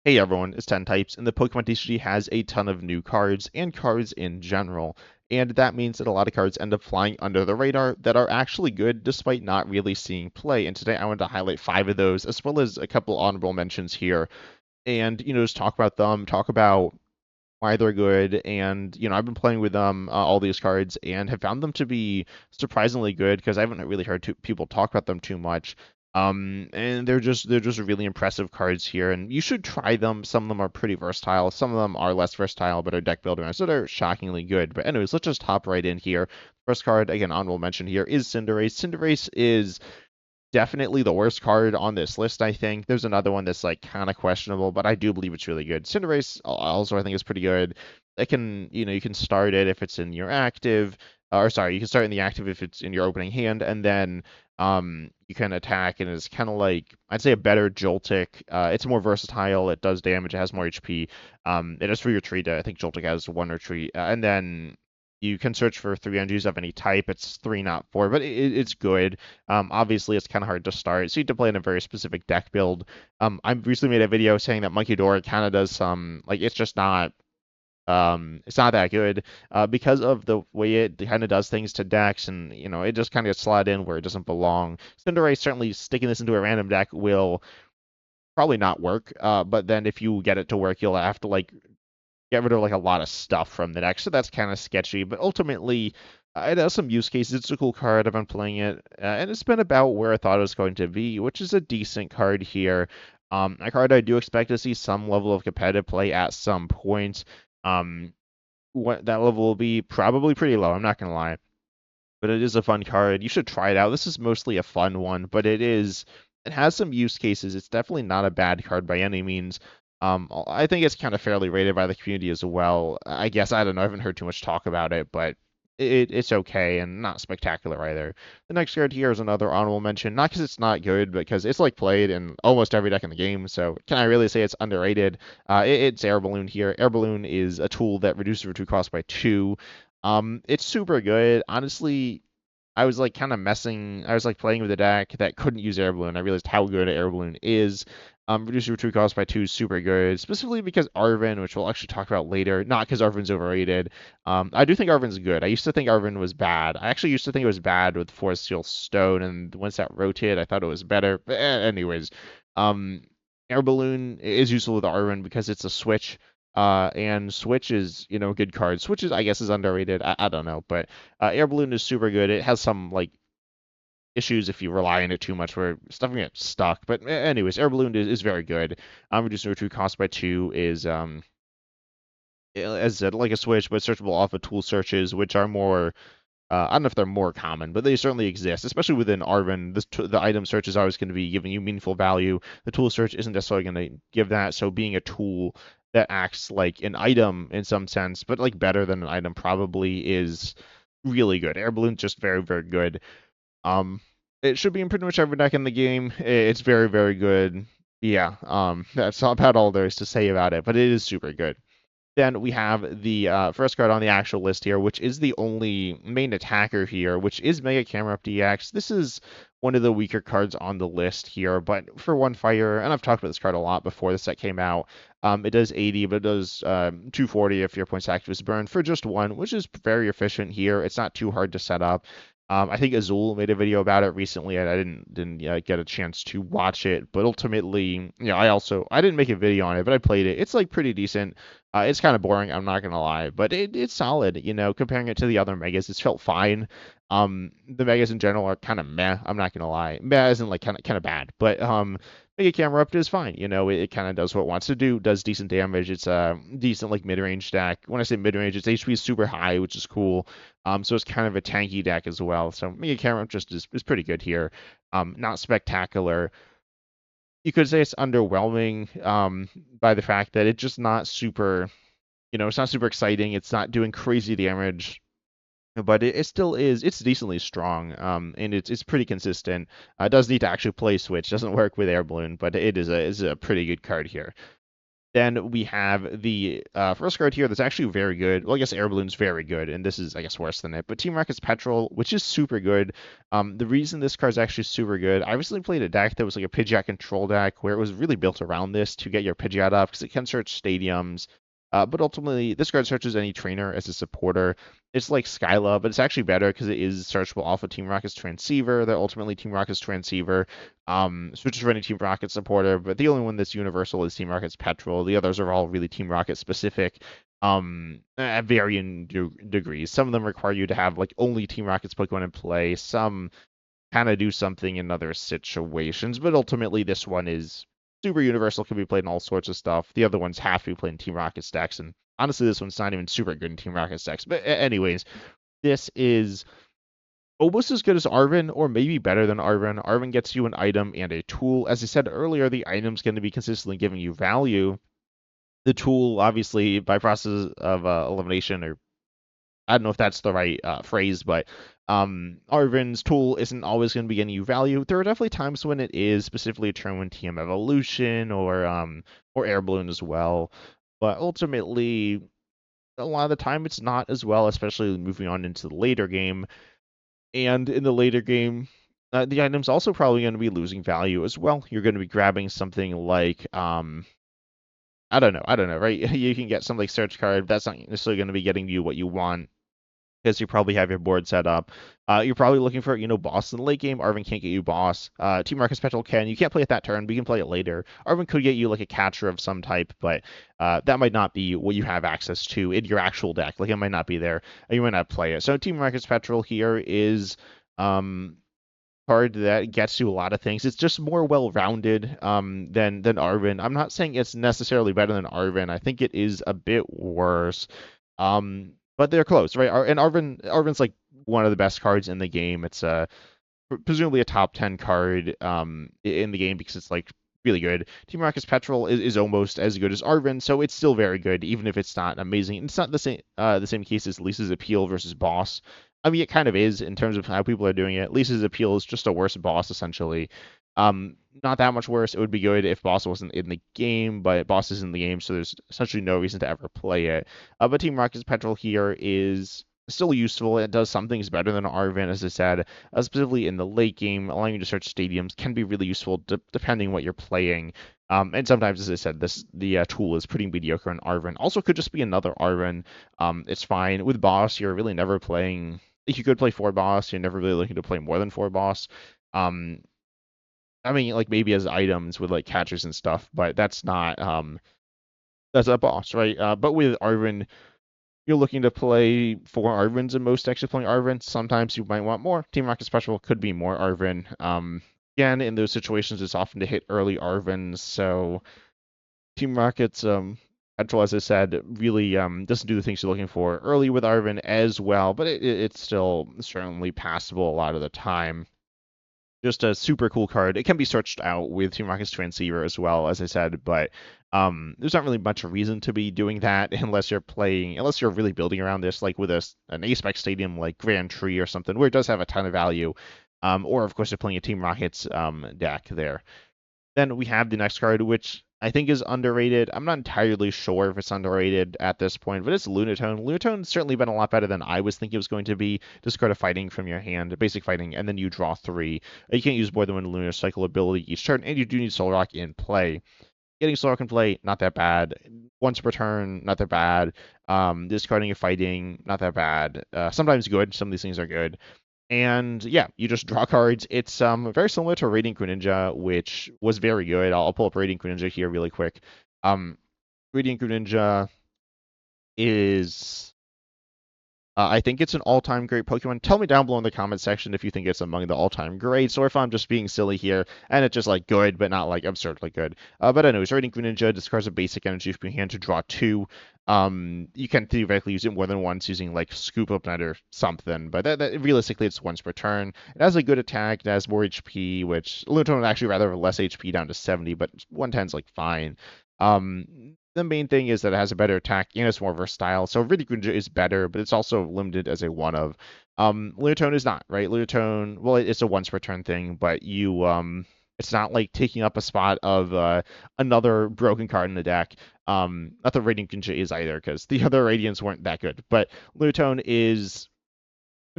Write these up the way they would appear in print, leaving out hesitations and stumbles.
Hey everyone, it's 10 Types, and the Pokemon TCG has a ton of new cards and cards in general, and that means that a lot of cards end up flying under the radar that are actually good despite not really seeing play. And today I wanted to highlight 5 of those, as well as a couple honorable mentions here, and just talk about them, talk about why they're good, and I've been playing with them, all these cards, and have found them to be surprisingly good because I haven't really heard people talk about them too much. And they're just really impressive cards here, and you should try them. Some of them are pretty versatile, some of them are less versatile, but are deck builders, so they're shockingly good. But anyways, let's just hop right in here. First card, again, honorable mention here is Cinderace. Cinderace is definitely the worst card on this list, I think. There's another one that's like kind of questionable, but I do believe it's really good. Cinderace also I think is pretty good. It can, you can start it if it's in your active, or sorry, you can start in the active if it's in your opening hand, and then you can attack, and it's kind of like I'd say a better Joltik. It's more versatile. It does damage. It has more HP. It is for your tree. I think Joltik has one retreat, and then you can search for 3 energies of any type. It's 3, not 4, but it's good. Obviously, it's kind of hard to start, so you have to play in a very specific deck build. I recently made a video saying that Munkidora kind of does some, like, it's not that good because of the way it kind of does things to decks, and it just kind of gets slotted in where it doesn't belong. Cinderace, certainly sticking this into a random deck will probably not work, but then if you get it to work, you'll have to like get rid of like a lot of stuff from the deck, so that's kind of sketchy. But ultimately, it has some use cases. It's a cool card. I've been playing it, and it's been about where I thought it was going to be, which is a decent card here. A card I do expect to see some level of competitive play at some point. What that level will be probably pretty low. I'm not gonna lie, but it is a fun card. You should try it out. This is mostly a fun one, but it has some use cases. It's definitely not a bad card by any means. I think it's kind of fairly rated by the community as well. I guess I don't know. I haven't heard too much talk about it, but it's okay and not spectacular either. The next card here is another honorable mention, not because it's not good, but because it's like played in almost every deck in the game. So can I really say it's underrated? It's Air Balloon here. Air Balloon is a tool that reduces retreat cost by 2. It's super good. Honestly, I was like kind of messing. I was like playing with a deck that couldn't use Air Balloon. I realized how good Air Balloon is. Reduce your true cost by 2 is super good, specifically because Arven, which we'll actually talk about later, not because Arven's overrated. I do think Arven's good. I used to think Arven was bad. I actually used to think it was bad with Forest Seal Stone, and once that rotated, I thought it was better. But anyways, um, Air Balloon is useful with Arven because it's a switch. And Switch is, a good card. Switch is, I guess, is underrated. I don't know, but Air Balloon is super good. It has some like issues if you rely on it too much where stuff can get stuck. But anyways, Air Balloon is very good. Reducing retreat cost by 2 is as I said, like a switch, but searchable off of tool searches, which are more I don't know if they're more common, but they certainly exist, especially within Arven. The item search is always going to be giving you meaningful value. The tool search isn't necessarily going to give that. So being a tool that acts like an item in some sense, but like better than an item probably is really good. Air Balloon's just very, very good. Um, it should be in pretty much every deck in the game. It's very, very good. Yeah, that's about all there is to say about it, but it is super good. Then we have the first card on the actual list here, which is the only main attacker here, which is Mega Camera Up DX. This is one of the weaker cards on the list here, but for one fire, and I've talked about this card a lot before the set came out, it does 80, but it does 240 if your points activist burn for just 1, which is very efficient here. It's not too hard to set up. I think Azul made a video about it recently, and I didn't get a chance to watch it. But ultimately, I didn't make a video on it, but I played it. It's like pretty decent. It's kind of boring, I'm not gonna lie, but it's solid. Comparing it to the other megas, it's felt fine. The megas in general are kind of meh. I'm not gonna lie, meh isn't like kind of bad, but Mega Camera Up is fine. It kind of does what it wants to do, does decent damage. It's a decent like mid-range deck. When I say mid-range, its HP is super high, which is cool. So it's kind of a tanky deck as well. So Mega Camera Up just is pretty good here. Not spectacular. You could say it's underwhelming by the fact that it's just not super, it's not super exciting. It's not doing crazy damage, but it still is. It's decently strong, and it's pretty consistent. It does need to actually play Switch. Doesn't work with Air Balloon, but it is a pretty good card here. Then we have the first card here that's actually very good. Well, I guess Air Balloon's very good, and this is, I guess, worse than it. But Team Rocket's Petrol, which is super good. The reason this card's actually super good, I recently played a deck that was like a Pidgeot control deck where it was really built around this to get your Pidgeot up because it can search stadiums. But ultimately, this card searches any trainer as a supporter. It's like Skyla, but it's actually better because it is searchable off of Team Rocket's Transceiver. That ultimately Team Rocket's Transceiver switches for any Team Rocket supporter, but the only one that's universal is Team Rocket's Petrol. The others are all really Team Rocket specific, at varying degrees. Some of them require you to have like only Team Rocket's Pokemon in play. Some kind of do something in other situations, but ultimately this one is super universal, can be played in all sorts of stuff. The other ones have to be played in Team Rocket stacks, and honestly, this one's not even super good in Team Rocket stacks. But anyways, this is almost as good as Arven, or maybe better than Arven. Arven gets you an item and a tool. As I said earlier, the item's going to be consistently giving you value. The tool, obviously, by process of elimination, or I don't know if that's the right phrase, but Arven's tool isn't always going to be getting you value. There are definitely times when it is, specifically a turn when TM Evolution or Air Balloon as well. But ultimately, a lot of the time it's not as well, especially moving on into the later game. And in the later game, the item's also probably going to be losing value as well. You're going to be grabbing something like, I don't know, right? You can get something like Search Card. That's not necessarily going to be getting you what you want because you probably have your board set up. You're probably looking for, boss in the late game. Arven can't get you boss. Team Rocket Petrol can. You can't play it that turn, but you can play it later. Arven could get you like a catcher of some type, but that might not be what you have access to in your actual deck. Like it might not be there. You might not play it. So Team Rocket Petrol here is card that gets you a lot of things. It's just more well-rounded than Arven. I'm not saying it's necessarily better than Arven. I think it is a bit worse. But they're close, right? And Arven's like one of the best cards in the game. It's presumably a top 10 card in the game because it's like really good. Team Rocket's Petrol is almost as good as Arven, so it's still very good, even if it's not amazing. It's not the same case as Lisa's Appeal versus Boss. I mean, it kind of is in terms of how people are doing it. Lisa's Appeal is just a worse boss, essentially. Not that much worse. It would be good if Boss wasn't in the game, but Boss is in the game, so there's essentially no reason to ever play it. But Team Rocket's Petrol here is still useful. It does some things better than Arven, as I said, specifically in the late game. Allowing you to search stadiums can be really useful depending what you're playing. And sometimes, as I said, the tool is pretty mediocre in Arven. Also, could just be another Arven. It's fine. With Boss, you're really never playing. You could play 4 Boss. You're never really looking to play more than 4 Boss. I mean, like maybe as items with like catchers and stuff, but that's not that's a boss, right? But with Arven, you're looking to play 4 Arvens and most actually playing Arven. Sometimes you might want more. Team Rocket Special could be more Arven. Again, in those situations, it's often to hit early Arvens. So Team Rocket's Petrol, as I said, really doesn't do the things you're looking for early with Arven as well, but it's still certainly passable a lot of the time. Just a super cool card. It can be searched out with Team Rocket's Transceiver as well, as I said, but there's not really much reason to be doing that unless you're really building around this, like with an A-Spec stadium like Grand Tree or something, where it does have a ton of value. Or, of course, you're playing a Team Rocket's deck there. Then we have the next card, which I think is underrated. I'm not entirely sure if it's underrated at this point, but it's Lunatone. Lunatone's certainly been a lot better than I was thinking it was going to be. Discard a fighting from your hand, basic fighting, and then you draw 3. You can't use more than one Lunar Cycle ability each turn, and you do need Solrock in play. Getting Solrock in play, not that bad. Once per turn, not that bad. Discarding a fighting, not that bad. Sometimes good. Some of these things are good. And yeah, you just draw cards. It's very similar to Radiant Greninja, which was very good. I'll pull up Radiant Greninja here really quick. Radiant Greninja is I think it's an all-time great Pokemon. Tell me down below in the comment section if you think it's among the all-time greats, or if I'm just being silly here, and it's just like good, but not like absurdly good. But anyways, Radiant Greninja discards a basic energy from your hand to draw 2. You can theoretically use it more than once using like Scoop Up Net or something, but that realistically it's once per turn. It has a good attack, it has more HP, which Lunatone would actually rather have less HP down to 70, but 110 is like fine. The main thing is that it has a better attack and it's more versatile. So Radiant Greninja is better, but it's also limited as a one of. Lunatone is not, right? Lunatone, well, it's a once per turn thing, but It's not like taking up a spot of another broken card in the deck. Not that Radiant Kinja is either, because the other Radiants weren't that good. But Lunatone is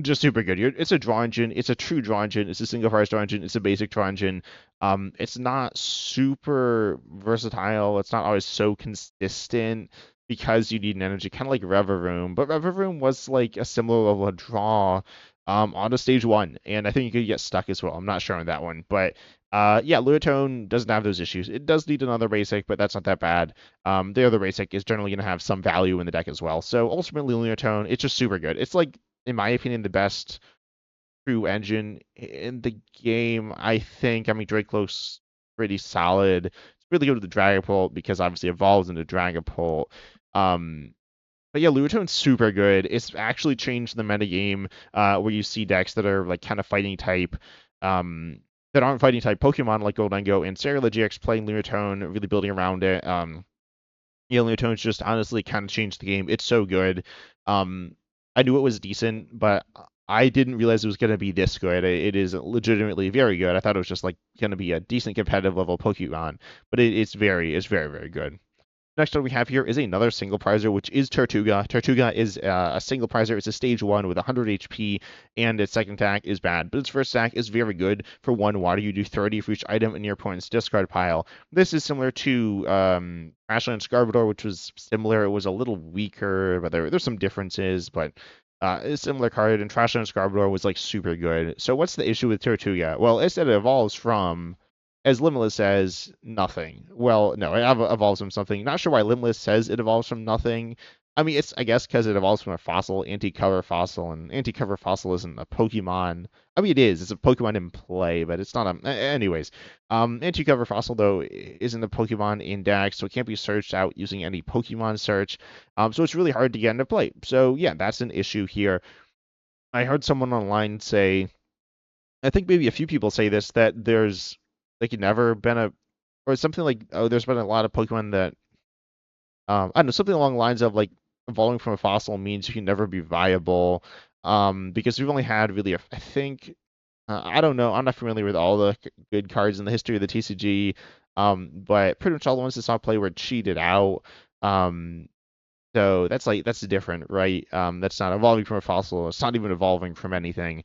just super good. It's a draw engine. It's a true draw engine. It's a single prize draw engine. It's a basic draw engine. It's not super versatile. It's not always so consistent because you need an energy, kind of like Revavroom. But Revavroom was like a similar level of draw on the stage one, and I think you could get stuck as well. I'm not sure on that one, but yeah, Lunatone doesn't have those issues. It does need another basic, but that's not that bad. The other basic is generally going to have some value in the deck as well. So ultimately, Lunatone, it's just super good. It's like, in my opinion, the best true engine in the game. I think. I mean, Dracolo's pretty solid. It's really good with the Dragapult because obviously it evolves into Dragapult. Um, but yeah, Lunatone's super good. It's actually changed the metagame where you see decks that are like kind of fighting type. That aren't fighting type Pokemon like Goldengo and Sarah GX playing Lunatone, really building around it. Yeah, Lunatone's just honestly kind of changed the game. It's so good. Um, I knew it was decent, but I didn't realize it was going to be this good. It is legitimately very good. I thought it was just like going to be a decent competitive level Pokemon, but it's very, very good. Next one we have here is another single prizer, which is Tortuga. Tortuga is a single prizer. It's a stage 1 with 100 HP, and its second attack is bad, but its first attack is very good. For 1 water, you do 30 for each item in your opponent's discard pile. This is similar to Ashland Scarbador, which was similar. It was a little weaker, but there's some differences, but a similar card, and Trashland Scarbador was like super good. So what's the issue with Tortuga? Well, it's that it evolves from, as Limitless says, nothing. Well, no, it evolves from something. Not sure why Limitless says it evolves from nothing. I mean, it's, I guess, because it evolves from a fossil, anti-cover fossil, and anti-cover fossil isn't a Pokemon. I mean, it is. It's a Pokemon in play, but it's not a. Anyways, anti-cover fossil though isn't a Pokemon index, so it can't be searched out using any Pokemon search. So it's really hard to get into play. So yeah, that's an issue here. I heard someone online say, I think maybe a few people say this, that there's like never been a, or something like, oh, there's been a lot of Pokemon that I don't know, something along the lines of like evolving from a fossil means you can never be viable. Because we've only had really I think I don't know, I'm not familiar with all the good cards in the history of the TCG. But pretty much all the ones that saw play were cheated out. Um, so that's different, right? That's not evolving from a fossil. It's not even evolving from anything.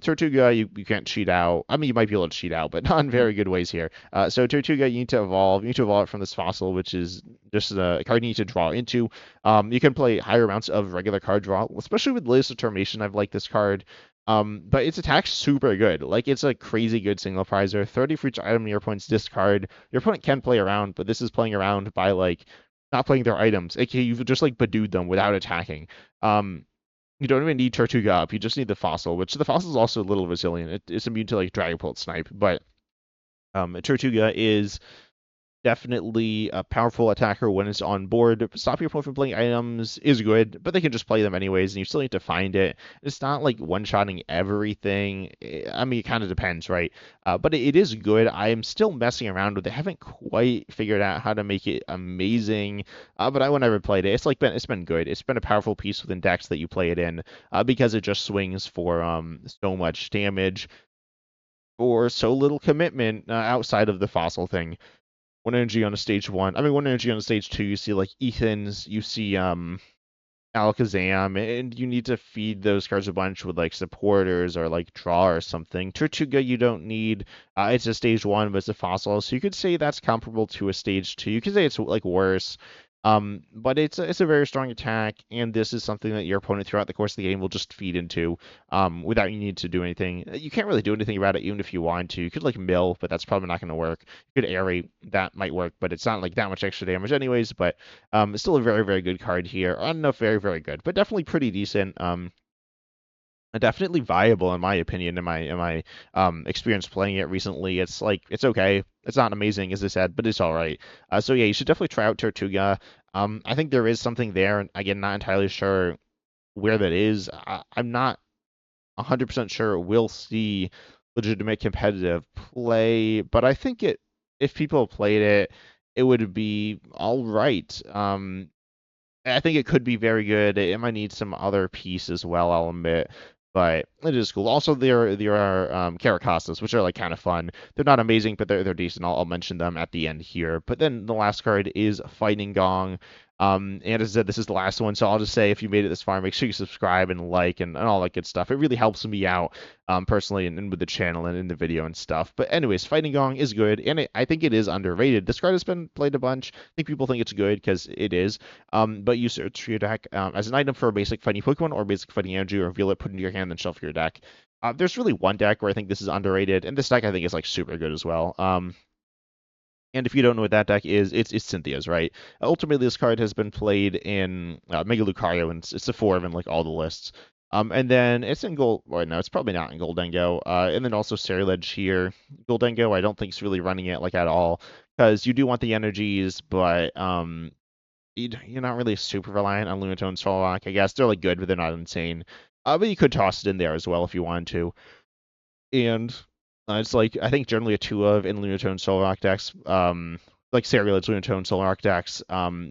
Tortuga, you can't cheat out. I mean, you might be able to cheat out, but not in very good ways here. So Tortuga, you need to evolve. You need to evolve it from this fossil, which is just a card you need to draw into. You can play higher amounts of regular card draw, especially with Latest Determination. I've liked this card. But its attack's super good. Like, it's a crazy good single prizer. 30 for each item in your opponent's discard. Your opponent can play around, but this is playing around by like not playing their items. AKA, you've just like Badooed them without attacking. You don't even need Tortuga up. You just need the fossil, which the fossil is also a little resilient. It's immune to like Dragapult Snipe, but Tortuga is definitely a powerful attacker when it's on board. Stop your opponent from playing items is good, but they can just play them anyways, and you still need to find it. It's not like one-shotting everything. I mean, it kind of depends, right? But it is good. I am still messing around with it. I haven't quite figured out how to make it amazing. But whenever I played it, it's been good. It's been a powerful piece within decks that you play it in, because it just swings for so much damage for so little commitment outside of the fossil thing. One energy on a stage 1. I mean, one energy on a stage 2. You see like Ethan's. You see Alakazam, and you need to feed those cards a bunch with like supporters or like draw or something. Tortuga you don't need. It's a stage 1, but it's a fossil, so you could say that's comparable to a stage 2. You could say it's like worse. But it's a very strong attack, and this is something that your opponent throughout the course of the game will just feed into, without you need to do anything. You can't really do anything about it, even if you want to. You could like mill, but that's probably not going to work. You could aerate, that might work, but it's not like that much extra damage anyways. But it's still a very, very good card here. I don't know if very, very good, but definitely pretty decent. Definitely viable in my opinion, in my experience playing it recently. It's like, it's okay. It's not amazing, as I said, but it's all right. So yeah, you should definitely try out Tortuga. I think there is something there, and again, not entirely sure where that is. I'm not 100% sure we'll see legitimate competitive play, but I think if people played it, it would be all right. I think it could be very good. It might need some other piece as well, I'll admit. but it is cool. Also, there are Caracastas, which are like kind of fun. They're not amazing, but they're decent. I'll mention them at the end here. But then the last card is Fighting Gong. And as I said, this is the last one, so I'll just say if you made it this far, make sure you subscribe and like and all that good stuff. It really helps me out personally and with the channel and in the video and stuff. But anyways, Fighting Gong is good, and I think it is underrated. This card has been played a bunch. I think people think it's good because it is. But you search your deck as an item for a basic fighting Pokemon or basic fighting energy, reveal it, put it into your hand, then shuffle your deck. There's really one deck where I think this is underrated, and this deck I think is like super good as well. And if you don't know what that deck is, it's Cynthia's, right? Ultimately, this card has been played in Mega Lucario, and it's a 4 in like all the lists. And then it's in Gold. Well, no, it's probably not in Goldengo. And then also Ceruledge here. Goldengo, I don't think is really running it like at all because you do want the energies, but you're not really super reliant on Lunatone Solrock. I guess they're like good, but they're not insane. But you could toss it in there as well if you wanted to. And it's like I think generally a 2 of in Lunatone Solrock decks, like Ceruledge Lunatone Solrock decks,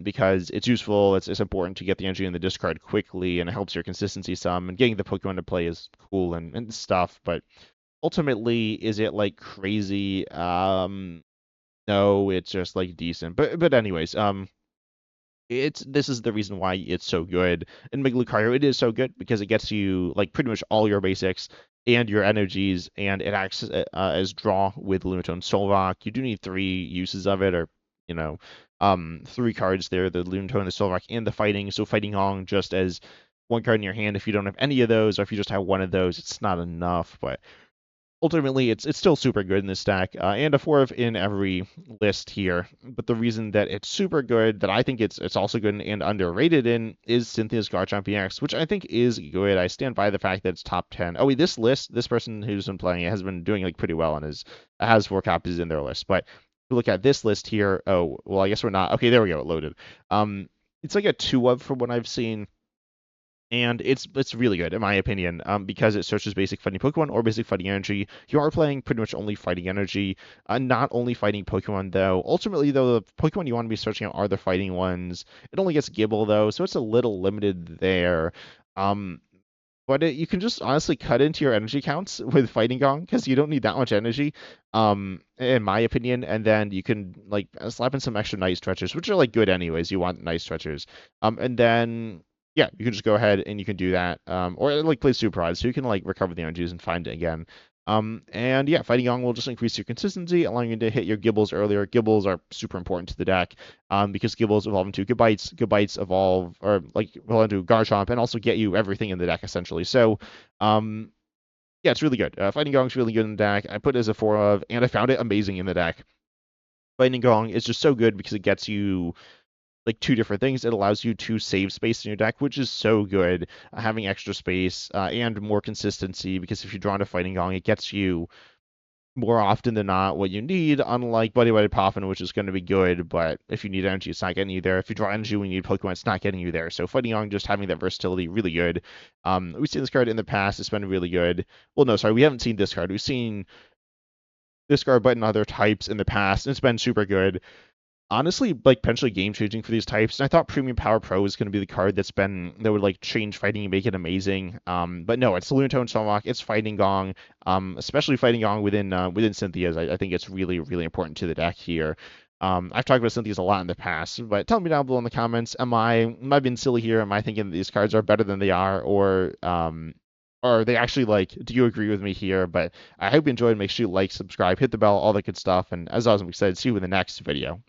because it's useful. It's important to get the energy in the discard quickly, and it helps your consistency some. And getting the Pokemon to play is cool and stuff. But ultimately, is it like crazy? No, it's just like decent. But anyways, this is the reason why it's so good. In Mega Lucario, it is so good because it gets you like pretty much all your basics and your energies, and it acts as draw with Lunatone Solrock. You do need 3 uses of it, or you know, 3 cards there: the Lunatone, the Solrock, and the Fighting. So Fighting Gong just as 1 card in your hand. If you don't have any of those, or if you just have 1 of those, it's not enough. But ultimately it's still super good in this stack, and a 4 of in every list here. But the reason that it's super good, that I think it's also good and underrated in, is Cynthia's Garchomp EX, which I think is good. I stand by the fact that it's top 10. Oh wait, this list, this person who's been playing it has been doing like pretty well and has 4 copies in their list. But if you look at this list here, oh well, I guess we're not. Okay, there we go, it loaded. It's like a 2 of from what I've seen, and it's really good in my opinion, because it searches basic fighting Pokemon or basic fighting energy. You are playing pretty much only fighting energy, not only fighting Pokemon though. Ultimately though, the Pokemon you want to be searching out are the fighting ones. It only gets Gible though, so it's a little limited there. Um, but you can just honestly cut into your energy counts with Fighting Gong because you don't need that much energy, in my opinion. And then you can like slap in some extra night stretchers, which are like good anyways. You want night stretchers, and then yeah, you can just go ahead and you can do that, or like play Super Rod, so you can like recover the energies and find it again. And yeah, Fighting Gong will just increase your consistency, allowing you to hit your Gibbles earlier. Gibbles are super important to the deck, because Gibbles evolve into Goodbites. Goodbites evolve, or like evolve into Garchomp, and also get you everything in the deck essentially. So, yeah, it's really good. Fighting Gong's really good in the deck. I put it as a 4 of, and I found it amazing in the deck. Fighting Gong is just so good because it gets you like 2 different things. It allows you to save space in your deck, which is so good. Having extra space, and more consistency, because if you draw into Fighting Gong, it gets you more often than not what you need, unlike Buddy Buddy Poffin, which is going to be good, but if you need energy, it's not getting you there. If you draw energy when you need Pokemon, it's not getting you there. So Fighting Gong, just having that versatility, really good. We've seen this card in the past. It's been really good. Well, no, sorry, we haven't seen this card. We've seen this card, but in other types in the past, and it's been super good. Honestly, like potentially game changing for these types. And I thought Premium Power Pro was going to be the card that would like change fighting and make it amazing. But no, it's Lunatone Solrock, it's Fighting Gong, especially Fighting Gong within Cynthia's. I think it's really really important to the deck here. I've talked about Cynthia's a lot in the past, but tell me down below in the comments, am I being silly here? Am I thinking that these cards are better than they are, or are they actually like, do you agree with me here? But I hope you enjoyed. Make sure you like, subscribe, hit the bell, all that good stuff. And as always, I'm excited to see you in the next video.